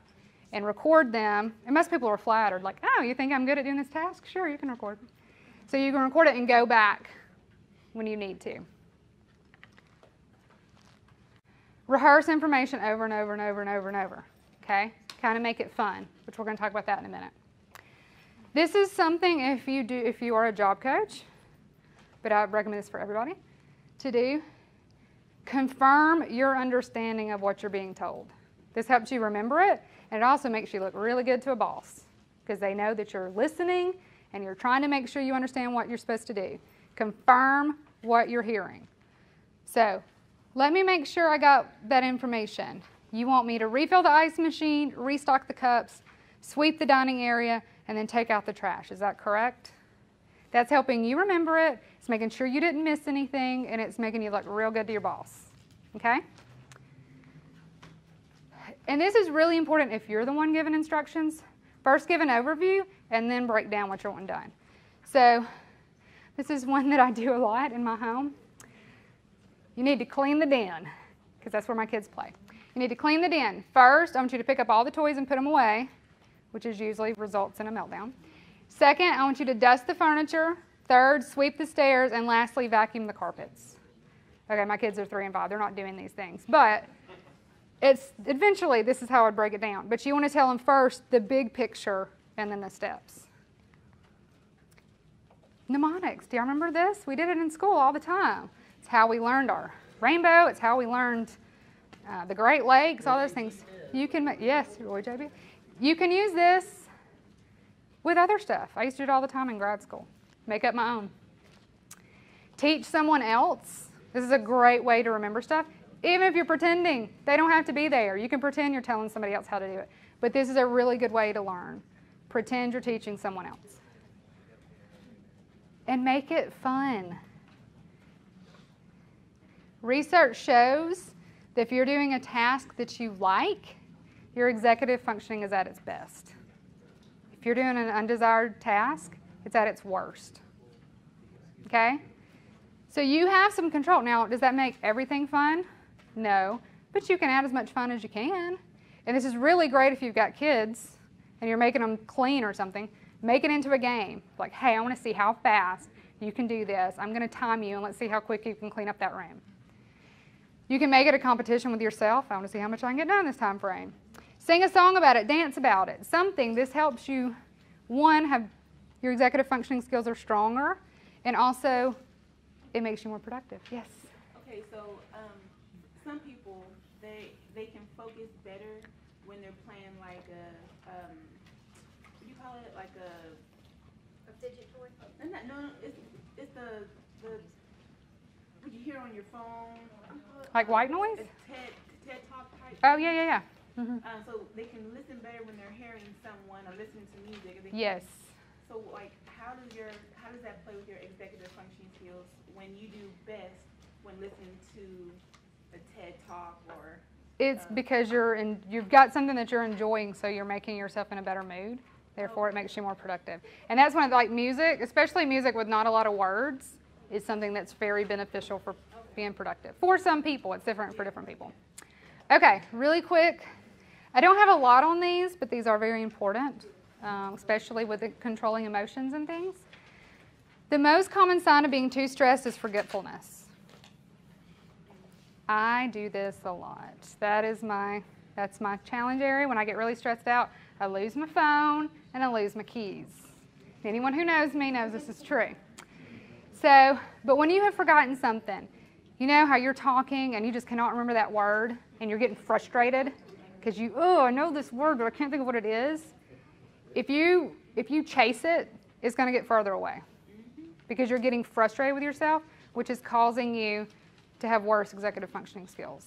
And record them. And most people are flattered, like, oh, you think I'm good at doing this task? Sure, you can record. So you can record it and go back when you need to. Rehearse information over and over and over and over and over. Okay? Kind of make it fun, which we're going to talk about that in a minute. This is something if you are a job coach, but I recommend this for everybody to do. Confirm your understanding of what you're being told. This helps you remember it, and it also makes you look really good to a boss because they know that you're listening and you're trying to make sure you understand what you're supposed to do. Confirm what you're hearing. So let me make sure I got that information. You want me to refill the ice machine, restock the cups, sweep the dining area, and then take out the trash. Is that correct? That's helping you remember it. It's making sure you didn't miss anything, and it's making you look real good to your boss. Okay? And this is really important if you're the one giving instructions. First give an overview, and then break down what you want done. So this is one that I do a lot in my home. You need to clean the den, because that's where my kids play. You need to clean the den. First, I want you to pick up all the toys and put them away. which is usually results in a meltdown. Second, I want you to dust the furniture. Third, sweep the stairs. And lastly, vacuum the carpets. Okay, my kids are 3 and 5. They're not doing these things. But it's eventually, this is how I'd break it down. But you want to tell them first the big picture and then the steps. Mnemonics. Do y'all remember this? We did it in school all the time. It's how we learned our rainbow. It's how we learned the Great Lakes, all those things. You can, yes, Roy JB. You can use this with other stuff. I used to do it all the time in grad school. Make up my own. Teach someone else. This is a great way to remember stuff. Even if you're pretending, they don't have to be there. You can pretend you're telling somebody else how to do it. But this is a really good way to learn. Pretend you're teaching someone else. And make it fun. Research shows that if you're doing a task that you like, your executive functioning is at its best. If you're doing an undesired task, it's at its worst. Okay? So you have some control. Now, does that make everything fun? No. But you can add as much fun as you can. And this is really great if you've got kids and you're making them clean or something. Make it into a game. Like, hey, I want to see how fast you can do this. I'm going to time you, and let's see how quick you can clean up that room. You can make it a competition with yourself. I want to see how much I can get done in this time frame. Sing a song about it. Dance about it. Something. This helps you, one, have your executive functioning skills are stronger, and also it makes you more productive. Yes? Okay, so some people, they can focus better when they're playing like a, what do you call it? Like a fidget toy? No, it's the what you hear on your phone. Like white noise? TED Talk type. Oh, yeah. Mm-hmm. So they can listen better when they're hearing someone or listening to music. Yes. So like, how does that play with your executive functioning skills when you do best when listening to a TED Talk or? It's because you've got something that you're enjoying, so you're making yourself in a better mood. Therefore, it makes you more productive. And that's when, like music, especially music with not a lot of words, is something that's very beneficial for being productive. For some people, it's different for different people. Okay, really quick. I don't have a lot on these, but these are very important, especially with the controlling emotions and things. The most common sign of being too stressed is forgetfulness. I do this a lot. That's my challenge area. When I get really stressed out, I lose my phone and I lose my keys. Anyone who knows me knows this is true. So, but when you have forgotten something, you know how you're talking and you just cannot remember that word and you're getting frustrated because I know this word, but I can't think of what it is. If you chase it, it's going to get further away because you're getting frustrated with yourself, which is causing you to have worse executive functioning skills.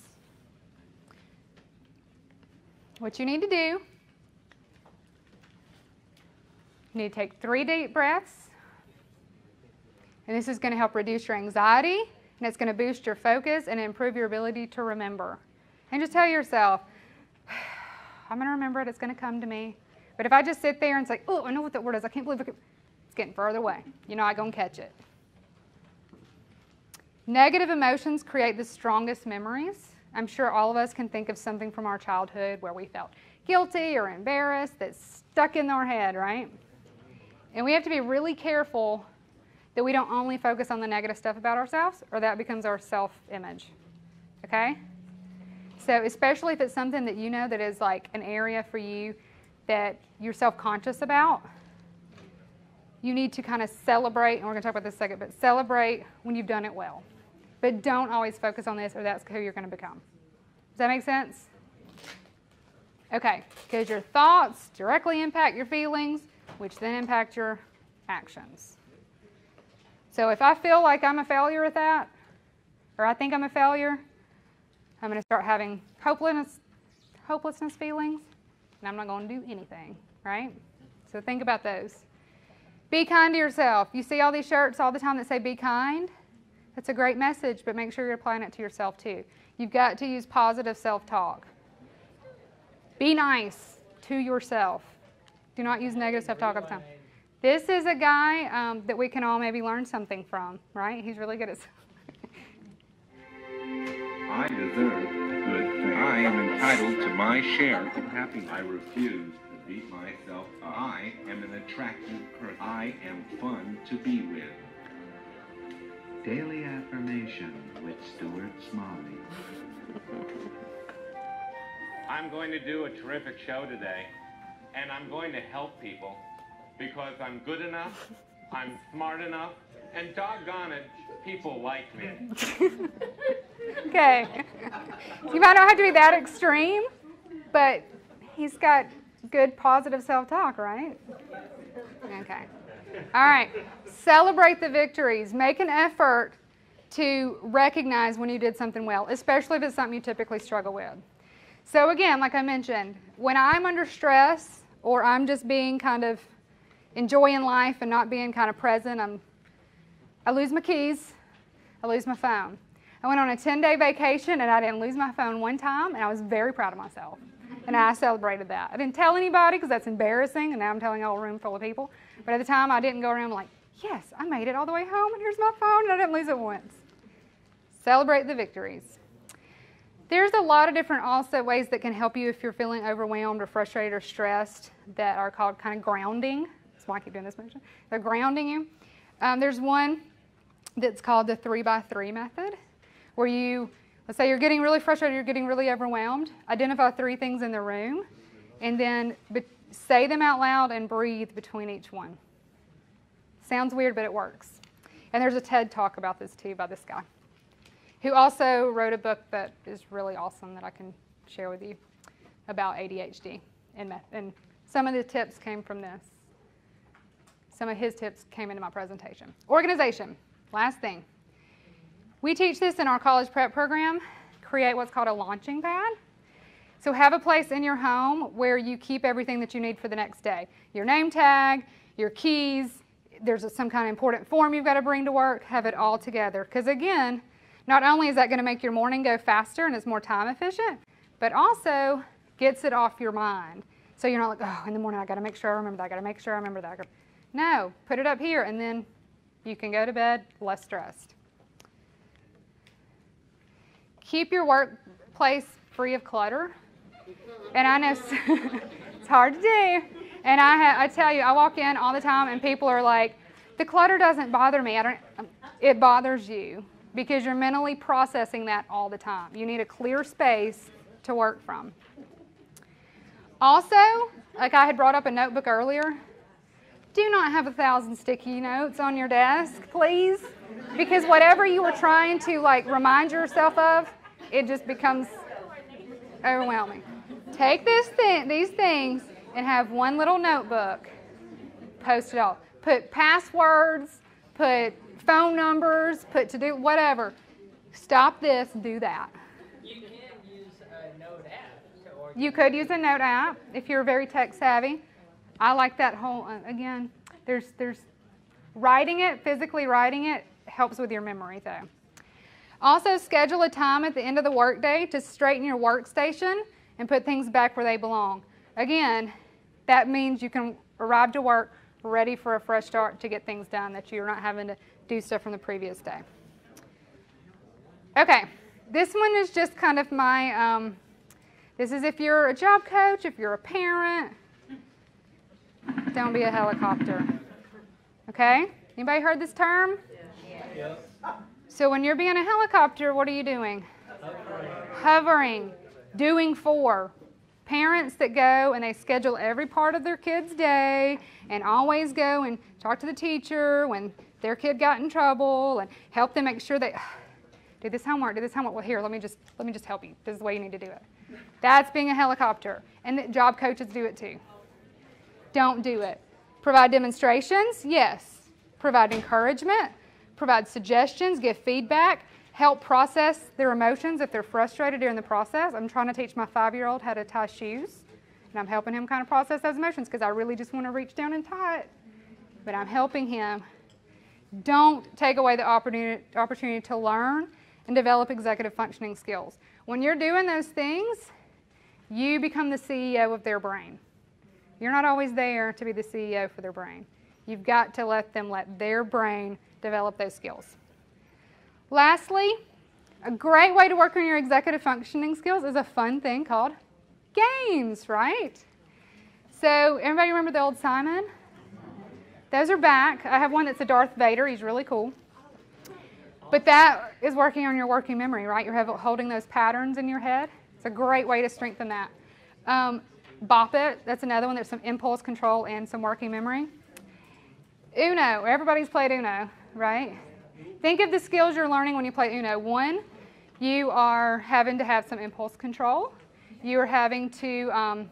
What you need to do, you need to take 3 deep breaths. And this is going to help reduce your anxiety, and it's going to boost your focus and improve your ability to remember. And just tell yourself, I'm going to remember it, it's going to come to me. But if I just sit there and say, oh, I know what that word is, I can't believe it's getting further away. You're not going to catch it. Negative emotions create the strongest memories. I'm sure all of us can think of something from our childhood where we felt guilty or embarrassed that's stuck in our head, right? And we have to be really careful that we don't only focus on the negative stuff about ourselves, or that becomes our self-image, okay? So especially if it's something that you know that is like an area for you that you're self-conscious about, you need to kind of celebrate, and we're going to talk about this in a second, but celebrate when you've done it well. But don't always focus on this, or that's who you're going to become. Does that make sense? Okay, because your thoughts directly impact your feelings, which then impact your actions. So if I feel like I'm a failure at that, or I think I'm a failure, I'm going to start having hopelessness feelings, and I'm not going to do anything, right? So think about those. Be kind to yourself. You see all these shirts all the time that say be kind? That's a great message, but make sure you're applying it to yourself too. You've got to use positive self-talk. Be nice to yourself. Do not use negative self-talk all the time. This is a guy that we can all maybe learn something from, right? He's really good at I deserve good things. I am entitled to my share of happiness. I refuse to beat myself up. I am an attractive person. I am fun to be with. Daily Affirmation with Stuart Smalley. I'm going to do a terrific show today, and I'm going to help people because I'm good enough, I'm smart enough, and doggone it, people like me. Okay. You might not have to be that extreme, but he's got good positive self-talk, right? Okay. All right. Celebrate the victories. Make an effort to recognize when you did something well, especially if it's something you typically struggle with. So again, like I mentioned, when I'm under stress or I'm just being kind of enjoying life and not being kind of present, I lose my keys, I lose my phone. I went on a 10-day vacation and I didn't lose my phone one time, and I was very proud of myself. And I celebrated that. I didn't tell anybody because that's embarrassing, and now I'm telling a whole room full of people. But at the time, I didn't go around like, yes, I made it all the way home, and here's my phone, and I didn't lose it once. Celebrate the victories. There's a lot of different also ways that can help you if you're feeling overwhelmed or frustrated or stressed that are called kind of grounding. That's why I keep doing this motion. They're grounding you. There's one that's called the 3x3 method, where you, let's say you're getting really frustrated, you're getting really overwhelmed, identify 3 things in the room, and then say them out loud and breathe between each one. Sounds weird, but it works. And there's a TED Talk about this too by this guy, who also wrote a book that is really awesome that I can share with you about ADHD. And some of the tips came from this. Some of his tips came into my presentation. Organization, last thing. We teach this in our college prep program, create what's called a launching pad. So have a place in your home where you keep everything that you need for the next day. Your name tag, your keys, there's some kind of important form you've got to bring to work, have it all together. Because again, not only is that going to make your morning go faster and it's more time efficient, but also gets it off your mind. So you're not like, oh, in the morning I got to make sure I remember that, I got to make sure I remember that. No, put it up here and then you can go to bed less stressed. Keep your workplace free of clutter. And I know it's hard to do. And I tell you, I walk in all the time and people are like, the clutter doesn't bother me. It bothers you because you're mentally processing that all the time. You need a clear space to work from. Also, like I had brought up a notebook earlier, do not have 1,000 sticky notes on your desk, please, because whatever you were trying to like remind yourself of, it just becomes overwhelming. Take these things and have one little notebook. Post it all. Put passwords, put phone numbers, put to-do, whatever. Stop this, do that. You can use a note app to organize. You could use a note app if you're very tech savvy. I like that whole, again, there's writing it, physically writing it, helps with your memory though. Also schedule a time at the end of the workday to straighten your workstation and put things back where they belong. Again, that means you can arrive to work ready for a fresh start to get things done, that you're not having to do stuff from the previous day. Okay, this one is just kind of my, this is if you're a job coach, if you're a parent, don't be a helicopter. Okay? Anybody heard this term? Yes. So when you're being a helicopter, what are you doing? Hovering. Doing for. Parents that go and they schedule every part of their kid's day and always go and talk to the teacher when their kid got in trouble and help them make sure they do this homework, do this homework. Well, here, let me just help you. This is the way you need to do it. That's being a helicopter. And the job coaches do it too. Don't do it. Provide demonstrations, yes. Provide encouragement, provide suggestions, give feedback, help process their emotions if they're frustrated during the process. I'm trying to teach my 5-year-old how to tie shoes, and I'm helping him kind of process those emotions because I really just want to reach down and tie it. But I'm helping him. Don't take away the opportunity to learn and develop executive functioning skills. When you're doing those things, you become the CEO of their brain. You're not always there to be the CEO for their brain. You've got to let their brain develop those skills. Lastly, a great way to work on your executive functioning skills is a fun thing called games, right? So everybody remember the old Simon? Those are back. I have one that's a Darth Vader. He's really cool. But that is working on your working memory, right? You're holding those patterns in your head. It's a great way to strengthen that. Bop It, that's another one. There's some impulse control and some working memory. Uno, everybody's played Uno, right? Think of the skills you're learning when you play Uno. One, you are having to have some impulse control. You are having to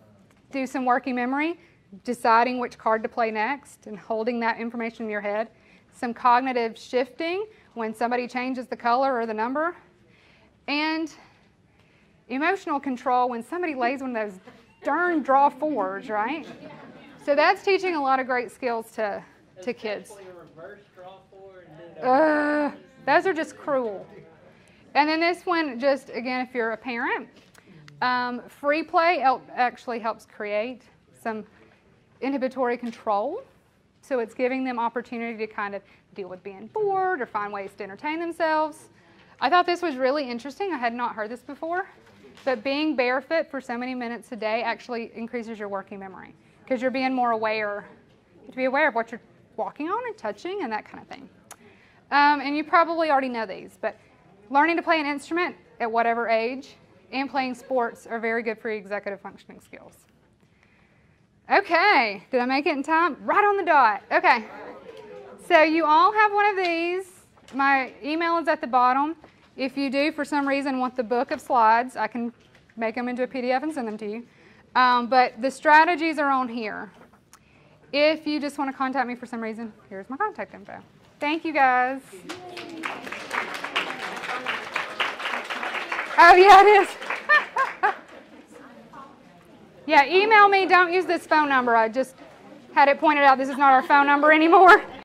do some working memory, deciding which card to play next and holding that information in your head. Some cognitive shifting when somebody changes the color or the number. And emotional control when somebody lays one of those darn draw fours, right? So that's teaching a lot of great skills to kids. Those are just cruel. And then this one, just again, if you're a parent, free play actually helps create some inhibitory control. So it's giving them opportunity to kind of deal with being bored or find ways to entertain themselves. I thought this was really interesting. I had not heard this before. But being barefoot for so many minutes a day actually increases your working memory because you're being more aware. You have to be aware of what you're walking on and touching and that kind of thing. And you probably already know these, but learning to play an instrument at whatever age and playing sports are very good for your executive functioning skills. Okay, did I make it in time? Right on the dot. Okay, so you all have one of these. My email is at the bottom. If you do, for some reason, want the book of slides, I can make them into a PDF and send them to you. But the strategies are on here. If you just want to contact me for some reason, here's my contact info. Thank you, guys. Oh, yeah, it is. Yeah, email me. Don't use this phone number. I just had it pointed out this is not our phone number anymore.